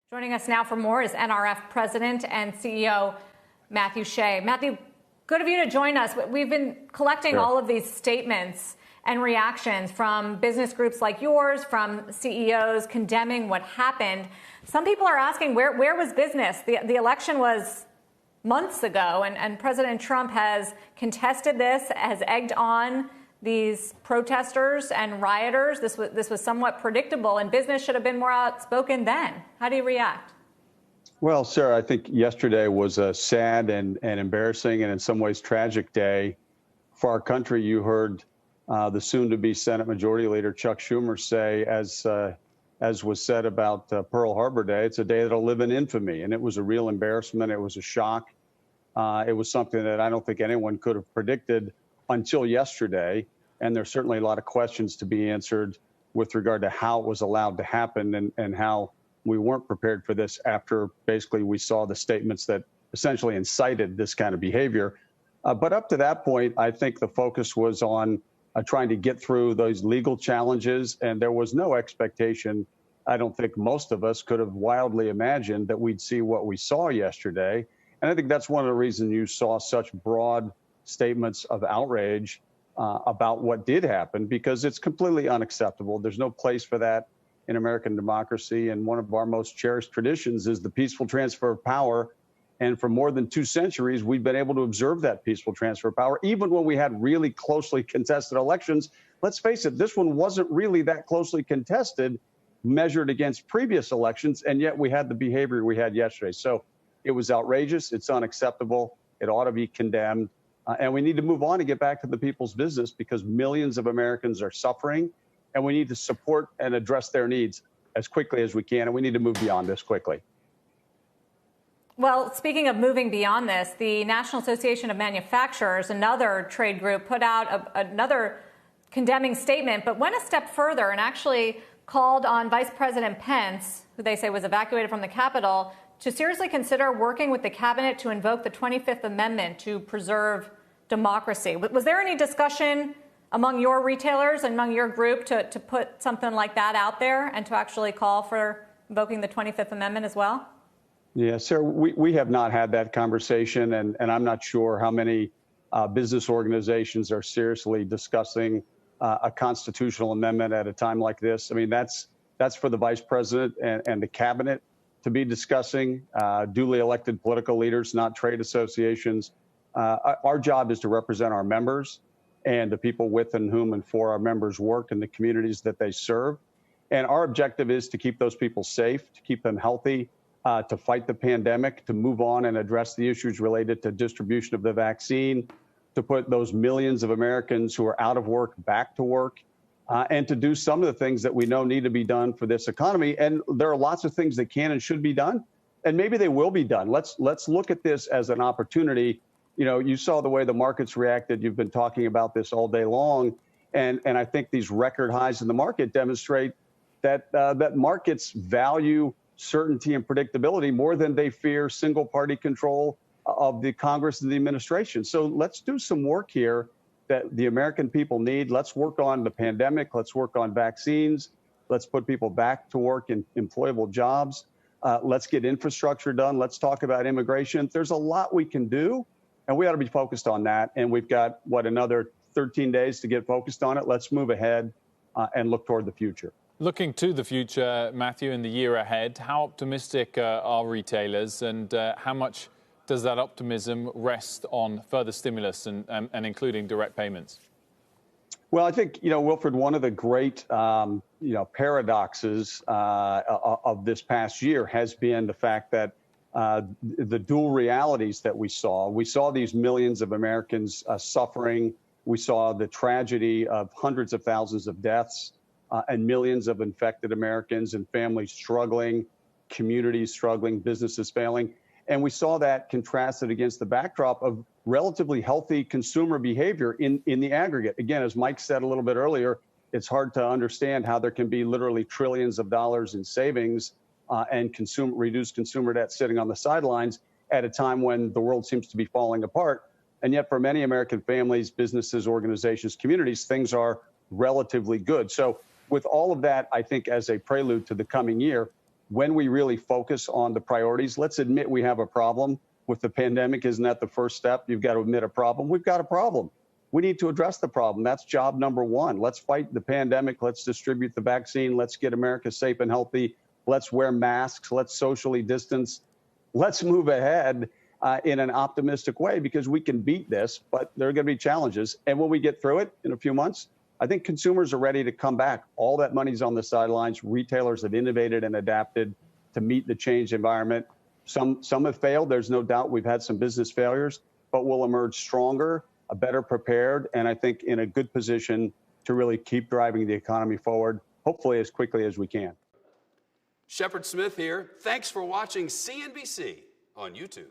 Joining us now for more is NRF President and CEO Matthew Shea. Matthew, good of you to join us. We've been collecting all of these statements and reactions from business groups like yours, from CEOs condemning what happened. Some people are asking, where was business? The election was months ago, and President Trump has contested this, has egged on these protesters and rioters. This was somewhat predictable, and business should have been more outspoken then. How do you react? Well, Sarah, I think yesterday was a sad and embarrassing and in some ways tragic day for our country. You heard the soon-to-be Senate Majority Leader Chuck Schumer say, as was said about Pearl Harbor Day, it's a day that'll live in infamy. And it was a real embarrassment. It was a shock. It was something that I don't think anyone could have predicted until yesterday. And there's certainly a lot of questions to be answered with regard to how it was allowed to happen and how we weren't prepared for this after basically we saw the statements that essentially incited this kind of behavior. But up to that point, I think the focus was on trying to get through those legal challenges. And there was no expectation. I don't think most of us could have wildly imagined that we'd see what we saw yesterday. And I think that's one of the reasons you saw such broad statements of outrage about what did happen, because it's completely unacceptable. There's no place for that in American democracy. And one of our most cherished traditions is the peaceful transfer of power. And for more than 2 centuries, we've been able to observe that peaceful transfer of power, even when we had really closely contested elections. Let's face it, this one wasn't really that closely contested, measured against previous elections, and yet we had the behavior we had yesterday. So it was outrageous. It's unacceptable. It ought to be condemned. And we need to move on and get back to the people's business, because millions of Americans are suffering, and we need to support and address their needs as quickly as we can. And we need to move beyond this quickly. Well, speaking of moving beyond this, the National Association of Manufacturers, another trade group, put out another condemning statement, but went a step further and actually called on Vice President Pence, who they say was evacuated from the Capitol, to seriously consider working with the cabinet to invoke the 25th Amendment to preserve democracy. Was there any discussion among your retailers and among your group to put something like that out there and to actually call for invoking the 25th Amendment as well? Yeah, Sarah, we have not had that conversation, and I'm not sure how many business organizations are seriously discussing a constitutional amendment at a time like this. I mean, that's for the vice president and the cabinet to be discussing, duly elected political leaders, not trade associations. Our job is to represent our members and the people with and whom and for our members work and the communities that they serve. And our objective is to keep those people safe, to keep them healthy, to fight the pandemic, to move on and address the issues related to distribution of the vaccine, to put those millions of Americans who are out of work back to work, and to do some of the things that we know need to be done for this economy. And there are lots of things that can and should be done, and maybe they will be done. Let's look at this as an opportunity. You know, you saw the way the markets reacted. You've been talking about this all day long. And I think these record highs in the market demonstrate that that markets value certainty and predictability more than they fear single party control of the Congress and the administration. So let's do some work here that the American people need. Let's work on the pandemic. Let's work on vaccines. Let's put people back to work in employable jobs. Let's get infrastructure done. Let's talk about immigration. There's a lot we can do, and we ought to be focused on that. And we've got, another 13 days to get focused on it. Let's move ahead and look toward the future. Looking to the future, Matthew, in the year ahead, how optimistic are retailers, and how much does that optimism rest on further stimulus and including direct payments? Well, I think, Wilfred, one of the great, paradoxes of this past year has been the fact that the dual realities that we saw these millions of Americans suffering. We saw the tragedy of hundreds of thousands of deaths and millions of infected Americans and families struggling, communities struggling, businesses failing. And we saw that contrasted against the backdrop of relatively healthy consumer behavior in the aggregate. Again, as Mike said a little bit earlier, it's hard to understand how there can be literally trillions of dollars in savings and reduced consumer debt sitting on the sidelines at a time when the world seems to be falling apart. And yet for many American families, businesses, organizations, communities, things are relatively good. So with all of that, I think as a prelude to the coming year, when we really focus on the priorities, let's admit we have a problem with the pandemic. Isn't that the first step? You've got to admit a problem. We've got a problem. We need to address the problem. That's job number one. Let's fight the pandemic. Let's distribute the vaccine. Let's get America safe and healthy. Let's wear masks. Let's socially distance. Let's move ahead in an optimistic way, because we can beat this, but there are going to be challenges. And when we get through it in a few months, I think consumers are ready to come back. All that money's on the sidelines. Retailers have innovated and adapted to meet the changed environment. Some have failed. There's no doubt we've had some business failures, but we'll emerge stronger, better prepared, and I think in a good position to really keep driving the economy forward, hopefully as quickly as we can. Shepard Smith here. Thanks for watching CNBC on YouTube.